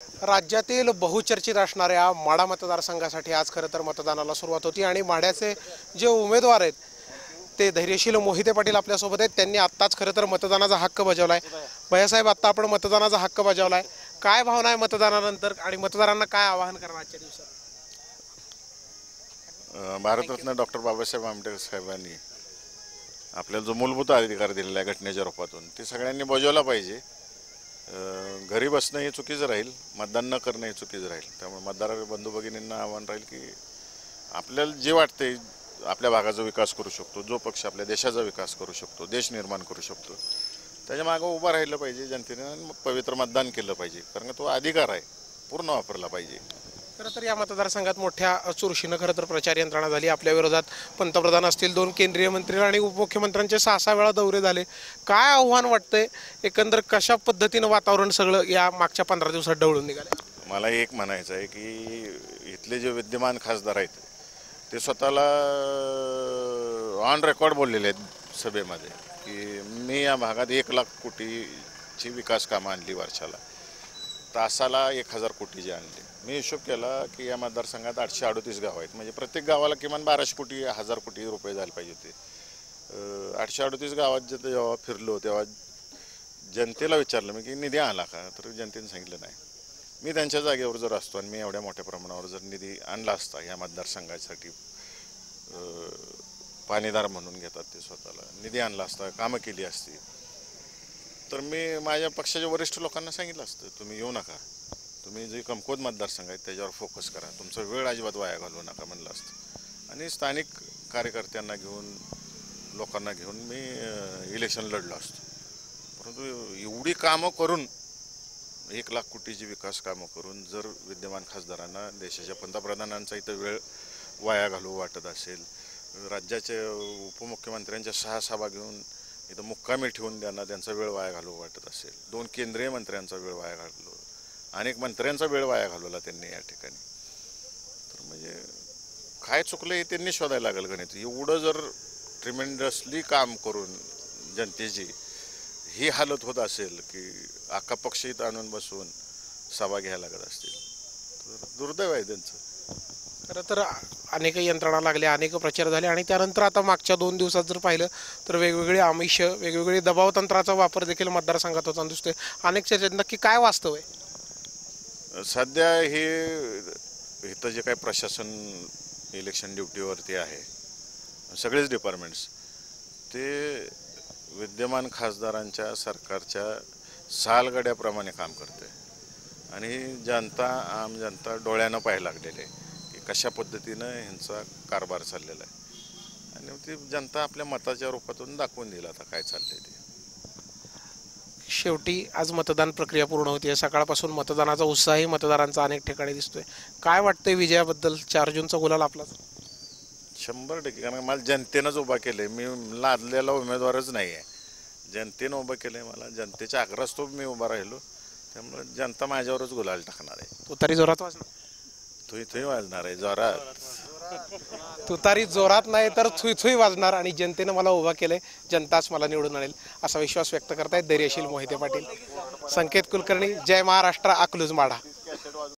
राज्यातील बहुचर्चित असणाऱ्या माढा मतदारसंघासाठी आज खरं तर मतदानाला सुरुवात होती आणि माढ्याचे जे उमेदवार आहेत ते धैर्यशील मोहिते पाटील आपल्यासोबत आहेत। त्यांनी आत्ताच खरं तर मतदानाचा हक्क बजावलाय। भैयासाहेब, आत्ता आपण मतदानाचा हक्क बजावलाय, काय भावना आहे मतदानानंतर आणि मतदारांना काय आवाहन करणार आजच्या दिवसात? भारतरत्न डॉक्टर बाबासाहेब आंबेडकर साहेबांनी आपल्याला जो मूलभूत अधिकार दिलेला आहे घटनेच्या रूपातून ते सगळ्यांनी बजावला पाहिजे। घरी बसणं हे चुकीचं राहील, मतदान न करणं हे चुकीचं राहील। त्यामुळे मतदार बंधू भगिनींना आव्हान राहील की आपल्याला जे वाटते आपल्या भागाचा विकास करू शकतो, जो पक्ष आपल्या देशाचा विकास करू शकतो, देश निर्माण करू शकतो, त्याच्या मागे उभा राहिलं पाहिजे जनतेने आणि पवित्र मतदान केलं पाहिजे, कारण तो अधिकार आहे पूर्ण वापरला पाहिजे। खरं तर या मतदारसंघात मोठ्या चुरशीनं खरं तर प्रचार यंत्रणा झाली। आपल्या विरोधात पंतप्रधान असतील, 2 केंद्रीय मंत्री आणि उपमुख्यमंत्र्यांचे 6 वेळा दौरे झाले। काय आव्हान वाटतंय एकंदर, कशा पद्धतीनं वातावरण सगळं या मागच्या 15 दिवसात ढवळून निघाले? मला एक म्हणायचं आहे की इथले जे विद्यमान खासदार आहेत ते स्वतःला ऑन रेकॉर्ड बोललेले आहेत सभेमध्ये की मी या भागात 1 लाख कोटीची विकास कामं आणली, वर्षाला तासाला 1000 कोटीची आणली। मी हिशोब केला की या मतदारसंघात 838 गाव आहेत, म्हणजे प्रत्येक गावाला किमान 1200 कोटी 1000 कोटी रुपये झाले पाहिजे होते। 838 गावात जेव्हा फिरलो तेव्हा जनतेला विचारलं मी की निधी आला का, तर जनतेने सांगितलं नाही। मी त्यांच्या जागेवर जर असतो आणि मी एवढ्या मोठ्या प्रमाणावर जर निधी आणला असता या मतदारसंघासाठी, पाणीदार म्हणून घेतात ते स्वतःला, निधी आणला असता, कामं केली असती, तर मी माझ्या पक्षाच्या वरिष्ठ लोकांना सांगितलं असतं तुम्ही येऊ नका, तुम्ही जे कमकुवत मतदारसंघ आहेत त्याच्यावर फोकस करा, तुमचा वेळ अजिबात वाया घालवू नका म्हणलं असतं। आणि स्थानिक कार्यकर्त्यांना घेऊन, लोकांना घेऊन मी इलेक्शन लढलो असतो। परंतु एवढी कामं करून 1 लाख कोटीची विकास कामं करून जर विद्यमान खासदारांना, देशाच्या पंतप्रधानांचा इथं वेळ वाया घालू वाटत असेल, राज्याचे उपमुख्यमंत्र्यांच्या 6 सभा घेऊन इथं मुक्कामी ठेवून त्यांचा वेळ वाया घालू वाटत असेल, 2 केंद्रीय मंत्र्यांचा वेळ वाया घालवला, अनेक मंत्र्यांचा वेळ वाया घालवला त्यांनी या ठिकाणी, तर म्हणजे काय चुकलं हे त्यांनी शोधायला लागेल गणित। एवढं जर ट्रिमेंडसली काम करून जनतेची ही हालत होत असेल की अख्खा पक्ष इथं आणून बसवून सभा घ्यायला लागत असतील, तर दुर्दैव आहे त्यांचं। खरं तर अनेक यंत्रणा लागल्या, अनेक प्रचार झाले आणि त्यानंतर आता मागच्या 2 दिवसात जर पाहिलं तर वेगवेगळे आमिष, वेगवेगळे दबाव तंत्राचा वापर देखील मतदारसंघात होताना दिसतोय। अनेक चर्चेत नक्की काय वास्तव आहे? सध्या हे इथं जे काही प्रशासन इलेक्शन ड्युटीवरती आहे, सगळेच डिपार्टमेंट्स, ते विद्यमान खासदारांच्या सरकारच्या सालगड्याप्रमाणे काम करते आणि आम जनता डोळ्यानं पाहायला लागलेले की कशा पद्धतीनं ह्यांचा कारभार चाललेला आहे आणि ती जनता आपल्या मताच्या रूपातून दाखवून दिला आता काय चाललंय ते। शेवटी आज मतदान प्रक्रिया पूर्ण होती, सकाळपासून मतदानाचा उत्साहही मतदारांचा अनेक ठिकाणी दिसतोय। काय वाटतंय विजयाबद्दल? 4 जूनचा गुलाल आपलाच? 100%, कारण मला जनतेनंच उभा केलं आहे, मी लादलेला उमेदवारच नाही आहे, जनतेनं उभं केलं आहे मला, जनतेच्या आग्रहास्तव मी उभा राहिलो, त्यामुळे जनता माझ्यावरच गुलाल टाकणार आहे। तुतारी जोरात वाजणार? थुई वाजणार आहे जोरात। तुतारी जोरात नाही तर थुई वाजणार आणि जनतेनं मला उभा केलंय, जनताच मला निवडून आणेल असा विश्वास व्यक्त करतायत धैर्यशील मोहिते पाटील। संकेत कुलकर्णी, जय महाराष्ट्र, अकलूज, माढा।